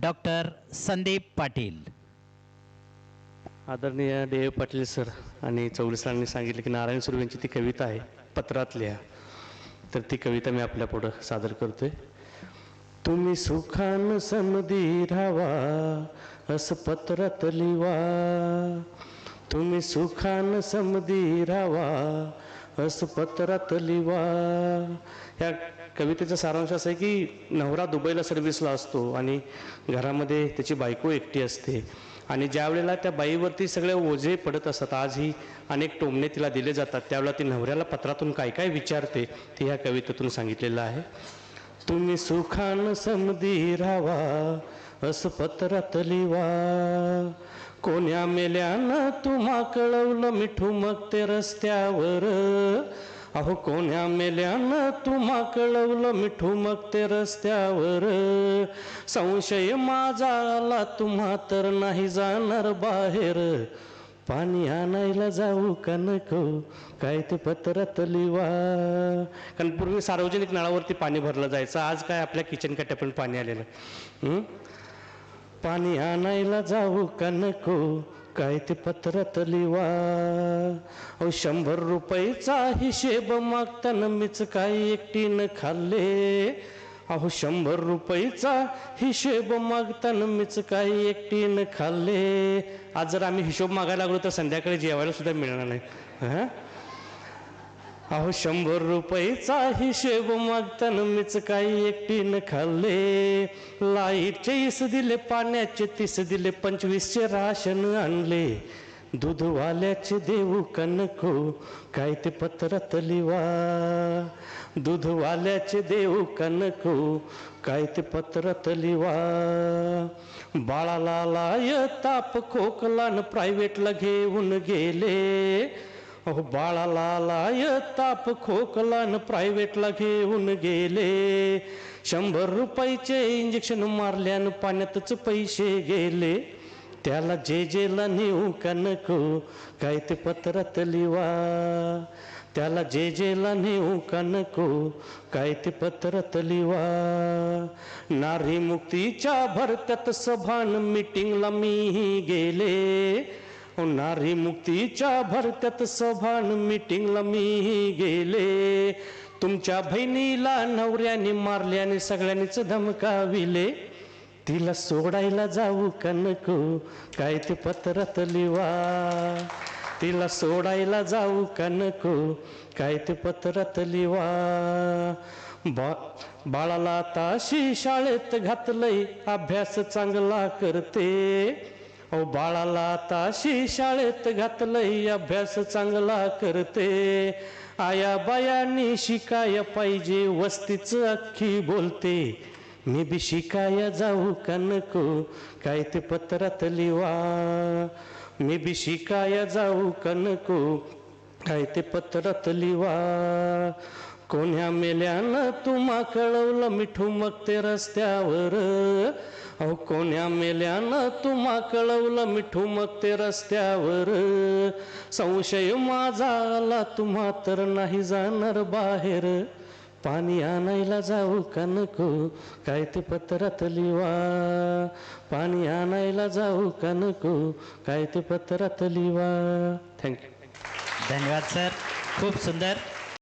Doctor Sandeep Patil. आदरणीय D. Patil sir आणि चौगले सरांनी सांगितले की नारायण सुर्वे यांची ती कविता आहे पत्रात लिहा, तर ती कविता मी आपल्या पुढं सादर करतोय. तुम्ही सुखान समधी राहावा असं पत्रात लिवा, तुम्ही सुखान समधी राहावा असं पत्रात लिवा. ह्या कवितेचा सारांश असं आहे की नवरा दुबईला सर्व्हिसला असतो आणि घरामध्ये त्याची बायको एकटी असते आणि ज्या वेळेला त्या बाईवरती सगळे ओझे पडत असतात, आजही अनेक टोमणे तिला दिले जातात, त्यावेळेला ती नवऱ्याला पत्रातून काय काय विचारते ते ह्या कवितेतून सांगितलेलं आहे. तुम्ही सुखान समधी राहावा असं पत्रात लिवा, कोण्या मेल्यानं तुम्हा कळवलं मिठू मग ते रस्त्यावर, अहो कोण्या मेल्यानं तुम्हा कळवलं मिठू मग ते रस्त्यावर, संशय माझा आला तुम्हा तर नाही जाणार बाहेर, पाणी आणायला जाऊ का नको काय ते पत्रात लिवा. कारण पूर्वी सार्वजनिक नळावरती पाणी भरलं जायचं, आज काय आपल्या किचन कट्यात पण पाणी आलेलं. पाणी आणायला जाऊ का नको काय ते पत्रात लिवा. अहो 100 रुपयाचा हिशेब मागताना मीच काय एकटीनं खाल्ले, अहो 100 रुपयाचा हिशेब मागताना मीच काय एकटीनं खाल्ले. आज जर आम्ही हिशोब मागायला लागलो तर संध्याकाळी जेवायला सुद्धा मिळणार नाही. अहो 100 रुपयाचा हिशेब मागताना मीच काही एकटीनं खाल्ले, लाईटचे 20 दिले, पाण्याचे 30 दिले, 25चे राशन आणले, दूधवाल्याचे देऊ का नको काय ते पत्रात लिवा, दूधवाल्याचे देऊ का नको काय ते पत्रात लिवा. बाळाला लाय ताप खोकलान प्रायव्हेटला घेऊन गेले, अहो बाळाला लाय ताप खोकलान प्रायव्हेटला घेऊन गेले, 100 रुपयाचे इंजेक्शन मारल्यान पाण्यातच पैसे गेले, त्याला जेला नेऊ का नको काय ते पत्रात लिवा, त्याला जेला नेऊ का नको काय ते पत्रात लिवा. नारी मुक्तीच्या भरत्यात सभान मीटिंगला मीही गेले, नारी मुक्तीच्या भरत्यात सभान मीटिंगला मीही गेले, तुमच्या बहिणीला नवऱ्याने मारल्याने सगळ्यांनीच धमकाविले, तिला सोडायला जाऊ का नको काय ते पत्रात लिवा, तिला सोडायला जाऊ का नको काय ते पत्रात लिवा. बाळाला आताशी शाळेत घातलंय अभ्यास चांगला करते, अहो बाळाला आताशी शाळेत घातलंय अभ्यास चांगला करते, आया बायांनी शिकाय पाहिजे वस्तीच अख्खी बोलते, मी बी शिकाय जाऊ का नको काय ते पत्रात लिवा, मी बी शिकाय जाऊ का नको काय ते पत्रात लिवा. कोण्या मेल्यानं तुम्हा कळवलं मिठू मग ते रस्त्यावर, अहो कोण्या मेल्यानं तुम्हा कळवलं मिठू मग ते रस्त्यावर, संशय माझा आला तुम्हा तर नाही जाणार बाहेर, पाणी आणायला जाऊ का नको काय ते पत्रात लिवा, पाणी आणायला जाऊ का नको काय ते पत्रात लिवा. थँक्यू. धन्यवाद सर, खूप सुंदर.